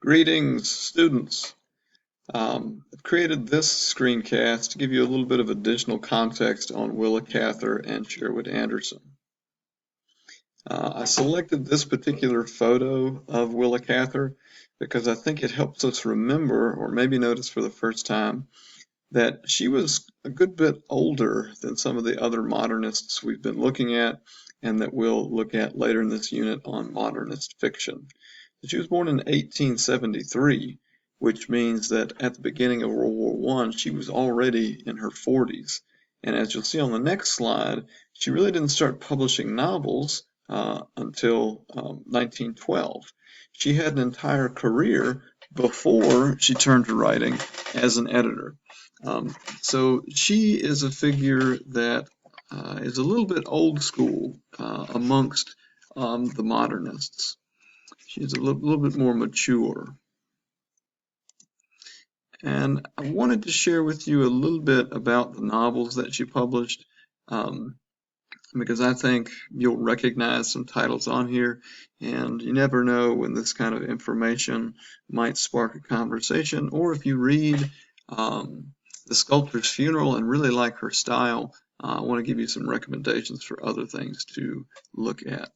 Greetings, students. I've created this screencast to give you a little bit of additional context on Willa Cather and Sherwood Anderson. I selected this particular photo of Willa Cather because I think it helps us remember, or maybe notice for the first time, that she was a good bit older than some of the other modernists we've been looking at and that we'll look at later in this unit on modernist fiction. She was born in 1873, which means that at the beginning of World War I, she was already in her 40s. And as you'll see on the next slide, she really didn't start publishing novels until 1912. She had an entire career before she turned to writing as an editor. So she is a figure that is a little bit old school amongst the modernists. She's a little bit more mature. And I wanted to share with you a little bit about the novels that she published, because I think you'll recognize some titles on here, and you never know when this kind of information might spark a conversation, or if you read The Sculptor's Funeral and really like her style, I want to give you some recommendations for other things to look at.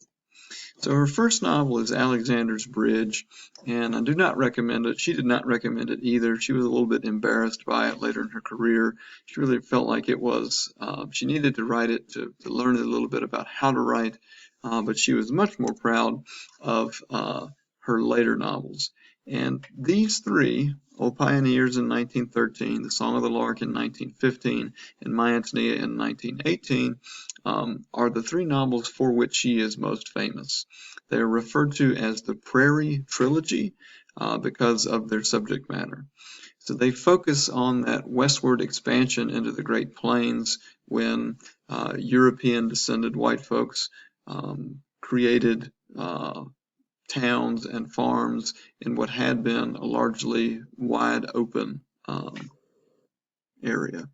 So her first novel is Alexander's Bridge, and I do not recommend it. She did not recommend it either. She was a little bit embarrassed by it later in her career. She really felt like it was, she needed to write it to learn a little bit about how to write, but she was much more proud of her later novels. And these three, O Pioneers in 1913, The Song of the Lark in 1915, and My Antonia in 1918, are the three novels for which she is most famous. They are referred to as the Prairie Trilogy because of their subject matter. So they focus on that westward expansion into the Great Plains when European descended white folks created towns and farms in what had been a largely wide open area.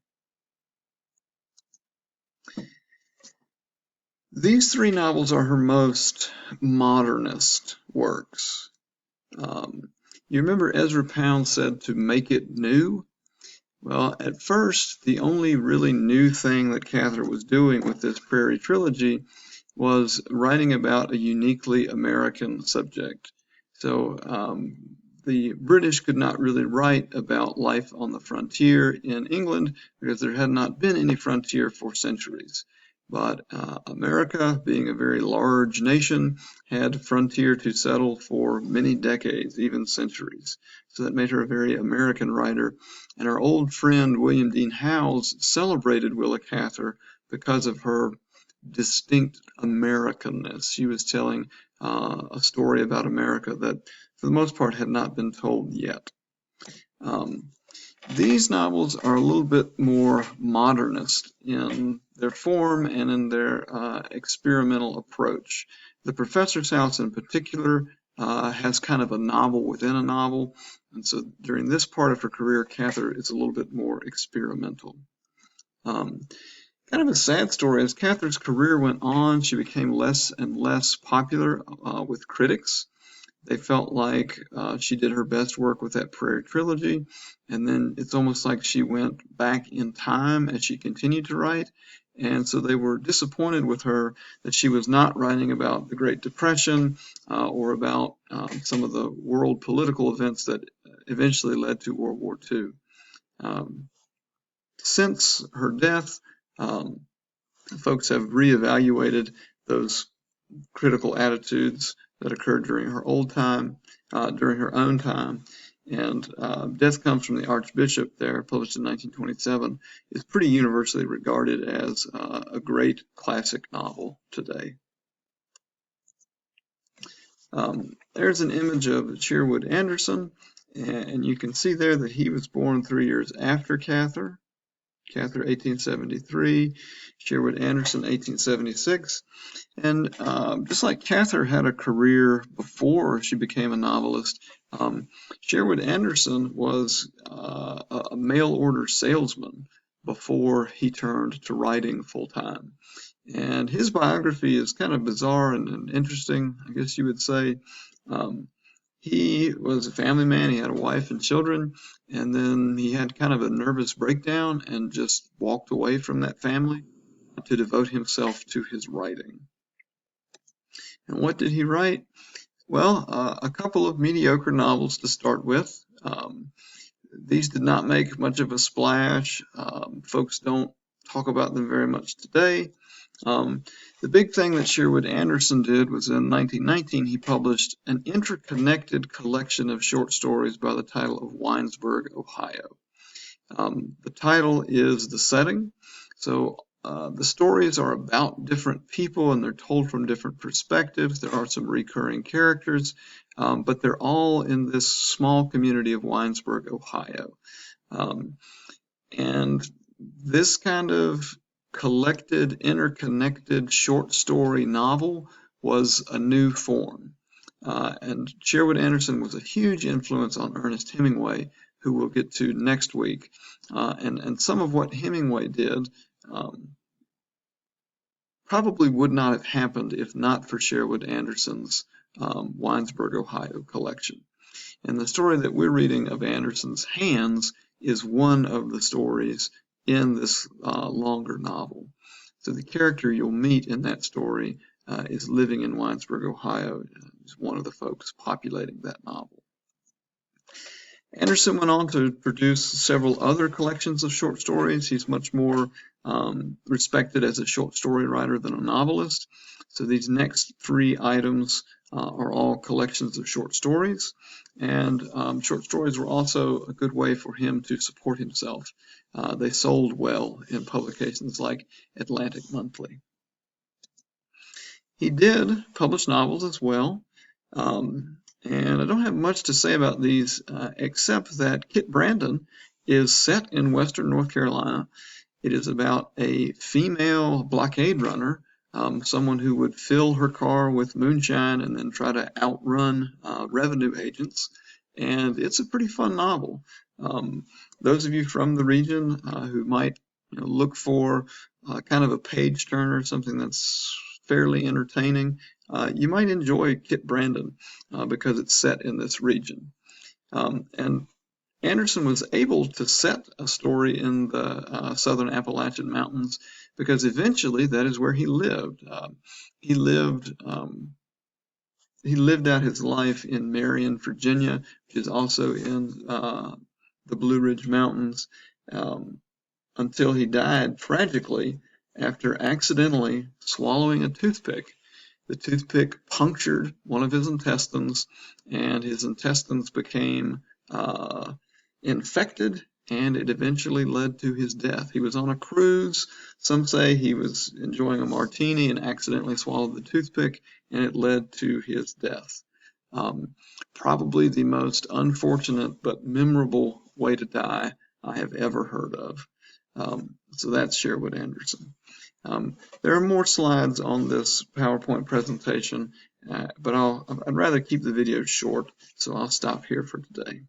These three novels are her most modernist works. You remember Ezra Pound said to make it new? Well, at first, the only really new thing that Cather was doing with this Prairie Trilogy was writing about a uniquely American subject. So the British could not really write about life on the frontier in England because there had not been any frontier for centuries. But America, being a very large nation, had frontier to settle for many decades, even centuries. So that made her a very American writer. And our old friend William Dean Howells celebrated Willa Cather because of her distinct Americanness. She was telling a story about America that, for the most part, had not been told yet. These novels are a little bit more modernist in their form and in their experimental approach. The Professor's House in particular has kind of a novel within a novel, and so during this part of her career, Cather is a little bit more experimental. Kind of a sad story. As Cather's career went on, she became less and less popular with critics. They felt like she did her best work with that Prairie Trilogy, and then it's almost like she went back in time as she continued to write, and so they were disappointed with her that she was not writing about the Great Depression or about some of the world political events that eventually led to World War II. Since her death, folks have reevaluated those critical attitudes that occurred during her own time, and Death Comes from the Archbishop there, published in 1927, is pretty universally regarded as a great classic novel today. There's an image of Sherwood Anderson, and you can see there that he was born 3 years after Cather. Cather, 1873, Sherwood Anderson, 1876. And just like Cather had a career before she became a novelist, Sherwood Anderson was a mail order salesman before he turned to writing full time. And his biography is kind of bizarre and interesting, I guess you would say. he was a family man. He had a wife and children, and then he had kind of a nervous breakdown and just walked away from that family to devote himself to his writing. And what did he write? Well, a couple of mediocre novels to start with. These did not make much of a splash. Folks don't talk about them very much today. The big thing that Sherwood Anderson did was in 1919 he published an interconnected collection of short stories by the title of Winesburg, Ohio. The title is the setting. So the stories are about different people and they're told from different perspectives. There are some recurring characters, but they're all in this small community of Winesburg, Ohio. And this kind of collected, interconnected short story novel was a new form. And Sherwood Anderson was a huge influence on Ernest Hemingway, who we'll get to next week. And some of what Hemingway did probably would not have happened if not for Sherwood Anderson's Winesburg, Ohio collection. And the story that we're reading of Anderson's Hands is one of the stories in this longer novel. So the character you'll meet in that story is living in Winesburg, Ohio. He's one of the folks populating that novel. Anderson went on to produce several other collections of short stories. He's much more respected as a short story writer than a novelist. So these next three items are all collections of short stories. And short stories were also a good way for him to support himself. They sold well in publications like Atlantic Monthly. He did publish novels as well. And I don't have much to say about these except that Kit Brandon is set in western North Carolina. It is about a female blockade runner, someone who would fill her car with moonshine and then try to outrun revenue agents. And it's a pretty fun novel. Those of you from the region who might look for kind of a page turner, something that's fairly entertaining, you might enjoy Kit Brandon because it's set in this region. And Anderson was able to set a story in the southern Appalachian Mountains because eventually that is where he lived. He lived out his life in Marion, Virginia, which is also in the Blue Ridge Mountains, until he died tragically after accidentally swallowing a toothpick. The toothpick punctured one of his intestines, and his intestines became infected, and it eventually led to his death. He was on a cruise. Some say he was enjoying a martini and accidentally swallowed the toothpick, and it led to his death. Probably the most unfortunate but memorable way to die I have ever heard of. So that's Sherwood Anderson. There are more slides on this PowerPoint presentation, but I'd rather keep the video short, so I'll stop here for today.